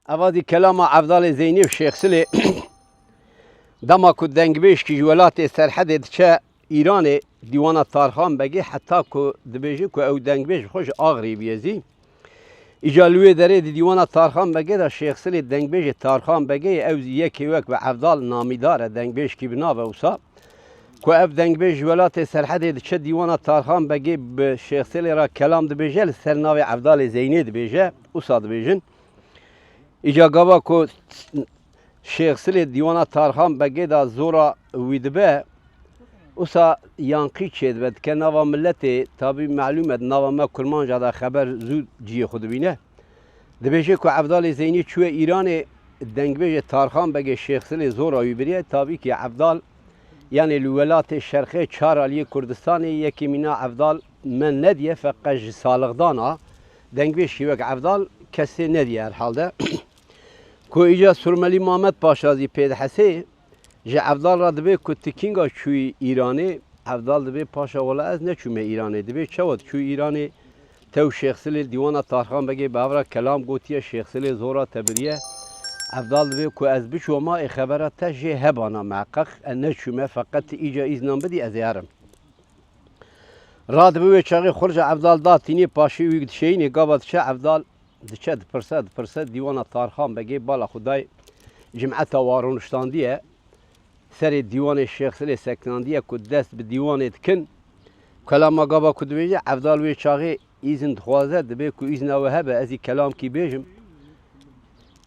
اوادی کلام عبدال زینی و شیخ سلی دما کو دنگبیش کی ولات سرحد چه ایران دیوان تارخان بگی حتی کو دبیجی کو او دنگبیش خوش آغری بیزی ایجالوی داره دیوان تارخان بگی دا شیخ سلی دنگبیش تارخان بگی او یکی وک و عبدال نامیدار دنگبیش کی بنا و اوسا کو او دنگبیش ولات سرحد چه دیوان تارخان بگی به شیخ سلی را کلام دبیجه سرناوی عبدال زینی دبیجه اوسا دبیجن ایجا گاوا کو شیخ سلی دیوان تارخان بگی دا زورا ویدبه اوسا یانقی چید بد که نوا ملت تابی معلومت نوا ما کرمان جادا خبر زود جی خود بینه دبیجه کو عبدال زینی چوه ایران دنگبیج تارخان بگی شیخ سلی زورا ویبریه تابی که عبدال یعنی الولات شرقی چهار علی کردستان یکی مینا عبدال من ندیه فقط سالغدانا دنگبیج شیوک عبدال کسی ندیه هر حالده کو ایجا سرملی محمد پاشازی پید حسی جه عبدال را دبی که تکینگا چوی ایرانی عبدال دبی پاشا ولا از نچومه ایرانی دبی چود چوی ایرانی تو شیخ سلی دیوان تارخان بگی باورا کلام گوتیه شیخ سلی زورا تبریه عبدال دبی که از بچو ما خبرات تجه هبانا محقق نچومه فقط ایجا ایزنان بدی از یارم را دبی چاقی خرج عبدال دا تینی پاشی ویگد شینی گابد چه عبدال دچه پرسد دیوان تارخان بگی بالا خدای جمعت وارونشتاندیه سر دیوان شیخ سلی سکناندیه که دست به دیوان کن کلام گابا کد بیجه عبدال وی چاقی ایزن خوازه دبی که ایزن او هبه ازی کلام کی بیجم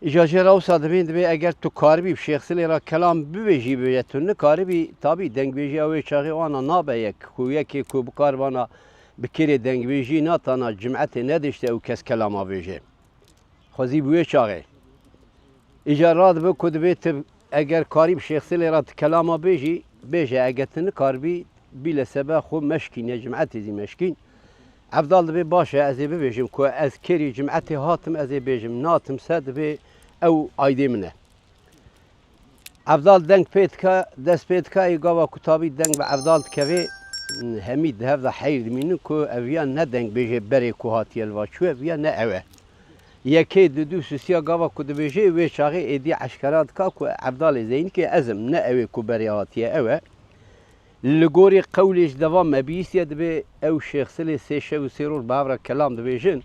اجازه راوسا دبی اگر تو کاربی شیخ سلی را کلام ببیجی بیجه تو نکاربی تابی دنگ بیجی اوی چاقی وانا نابه یک که یکی که بکار وانا بکری دنگ بیجی ناتانا جمعت ندشته او کس کلام بیجه خوزی بوی چاقی اجارات به کد بیت اگر کاری شیخ سلی را کلام بیجه اگر تن کاربی بیل سبب خو مشکین جمعت زی مشکین عبدال دبی باشه از بیجم که از کری جمعت هاتم از بیجم ناتم صد به او ایده منه عبدال دنگ پیت که دست پیت که ایگاوا کتابی دنگ به عبدال که همید هفته حیر مینو که اویان ندنگ بیجه بری که هاتی الواچوه اویان نه اوه یکی دو سوسیا گاوا کد بیجه و چاقی ایدی عشکرات که عبدال زین که ازم نه اوه که بری هاتیه اوه لگوری قولش دوام مبیسید به او شیخ سلی سیشه و سیرور باورا کلام دبیجن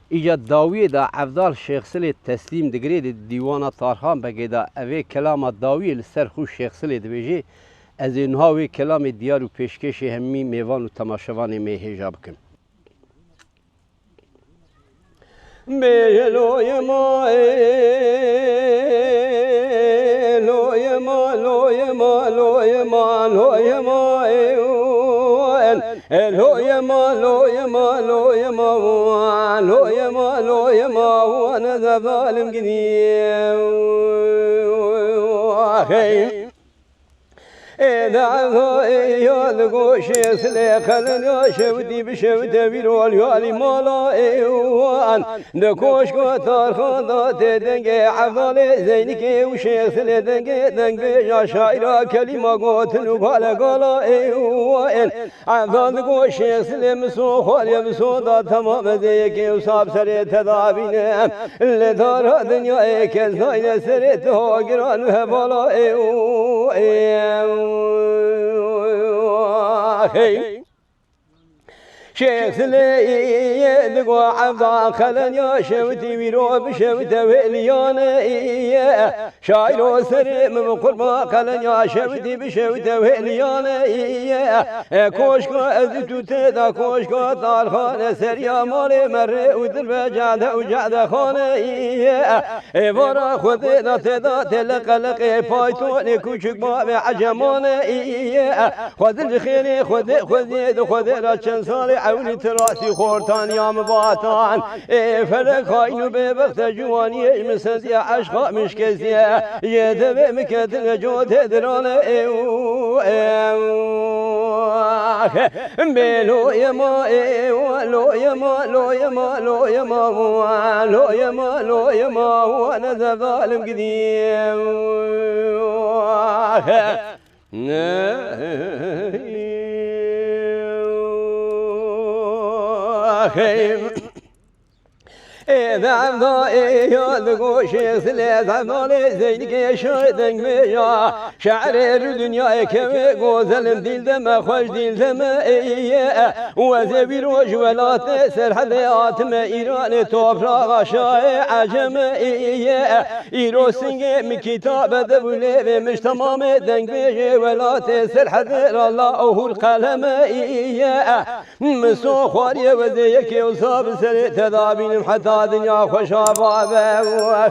ایجا داوی دا عبدال شیخ سلی تسلیم دگرید دیوان تارخان بگی دا اوه کلام داوی لسر خوش شیخ سلی دبیجه از اینها وی کلام دیار و پیشکش همی میوان و تماشوان می هجاب کن لوی ما لوی ما لوی ما لوی ما لوی ما لوی ما لوی ما لوی ما لوی ما لوی ما وانا ظالم قديم دعوه يا لقوش يسلي خلنا شودي بشود بيرول يالي مالا ايوان دكوش كتار خاضات دنجي عفضال زينك وشيخ سلي دنجي يا شاعر كلمة قوتل وبالا قالا ايوان عفضال دكوش يسلي مسو خالي مسو دا تمام زيك وصاب سري تدابين اللي دار دنيا كالزاين سري تهاجران وهبالا ايوان شيخ سلي دقوا عبدا خلن يا شوتي بيرو بشوته ويليانه شايلو سري من قربا خلن يا شوتي بشوته ويليانه كوشكو ازتو تدا كوشكو طالخانه سريا مالي مر ودر بجاده وجاده خانه ورا خذ تدا تلقلق بايتون كوشك باب عجمانه خذ الخير خذ راشن صالح عوني تراسي خورتان يا مباتان فلك خاينو ببخت جواني مسنسي عشقا مش كسيا يدب مكتل جوت دران بلو يما لو يما لو يما لو يما لو يما لو يما وانا ظالم قديم إذا عبدالي يدقو شيخ سليت عبدالي زينك يشايدنك بيا شعر الدنيا كوي قوزل ديل دم خوش ديل دم إيه وزبير وجولات سرحليات ما إيران توفراغ شاي عجم إيه إيرو سنجي من كتاب دبولي مش تمام دنك بيجي ولات سرحل الله أهو القلم إيه مسو خواري وزيك يوصاب سري تدابين حتى دنيا خوشا بابا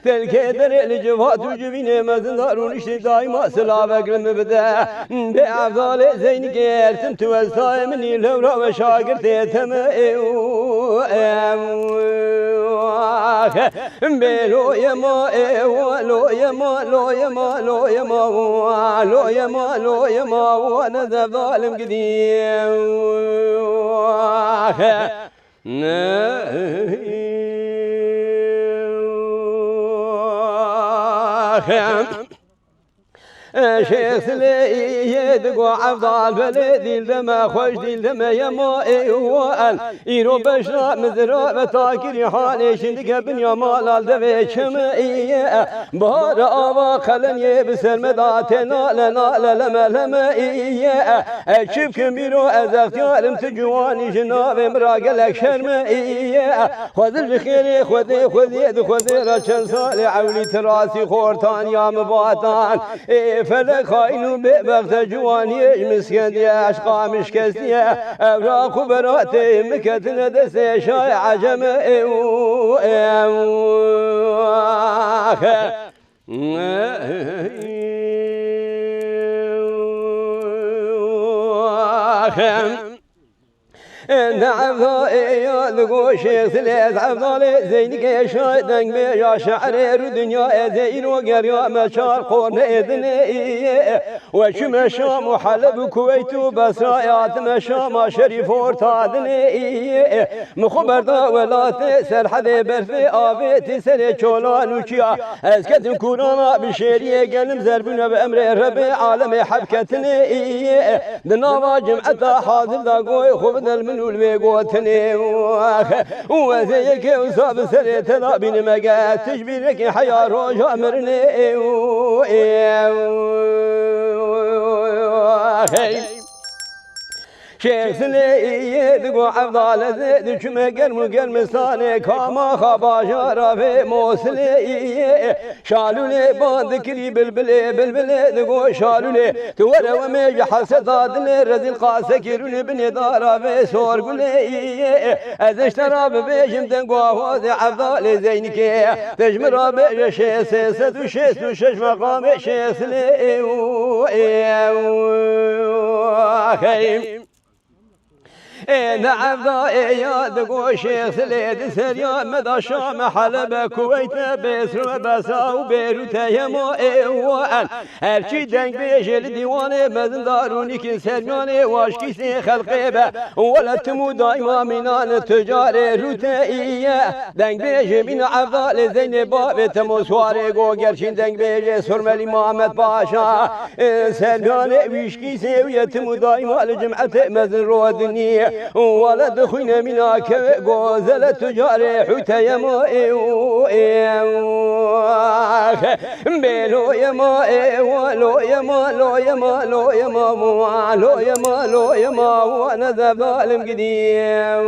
تلك در الجفات وجبين مزندار ونشتي دايما سلافة قلم بدا بأفضال زين قيرتم توزاي مني لورا وشاقر تيتم بلو يما لو يما لو يما لو يما لو يما لو يما وانا ذا ظالم قديم شيخ سلي يدقو عفضال بلدي لما خوش دي لما يما ايوال ايرو بشرا مزرا بتاكري حالي شندك بنيا مالال دفي شم ايه بهار آوا خلن يبسر مداتنا لنا لما لما ايه اشب كميرو از اختيارم تجواني جناب مراقلك شرم ايه خذ الخيري خذي خذي خذي رشن صالي عولي تراسي خورتان يا مباتان فلك خاينو ببغت جواني مسكن يا عشقا مشكستي أوراق براتي مكتنا دسي شاي عجم نعم يدقو شيخ سليت عبدالي زينك يشايدنك بيا شعر الدنيا زين وقريا مشار قرن إذني وشم شام وحلب كويت وبسرايات مشام شريف ورتادني مخبر دا ولا تسر حذي برفي آبيت سر شولان وشيا اسكت كورونا بشيري قلم زربنا بأمر ربي عالم حبكتني دناوا جمعة حاضر دا قوي خبنا المنول بيقوتني وزيك وصاب سريت ضابين مقات تجبيرك حيا روجا مرني شيخ سلي يدقو عفضال زيد شما قرم صاني كاما خباشارة في موسلي شالو لي باندكري بلبلي دقو شالو لي تورا وميج حسداد لي رزي القاسكيرو لي بني دارا في سور قولي ازشترا ببيجم تنقو هوزي عفضال زينكي تجمرا بيج شيس ستو شيس وشش مقام شيخ سلي نعم ضائع دقو شيخ سليد سريا مدى شام حلب كويت بسر بسا وبيروت يمو ايوان هرشي دنگ بيجل ديوان مزنداروني كن سرياني واشكي سي خلقيبه ولا تمو دايما منان تجاري روتائيه دنگ بيجي من عفضال زين باب تموسواري قو گرشين دنگ بيجي سرملي محمد باشا سرياني ويشكي سي ويتمو دايما لجمعة مزن رودني ولد خوينا مناك غوزل تجاري حوتا يمو بيلو يما لو يما لو يما لو يما لو يما لو يما وانا ذا ظالم قديم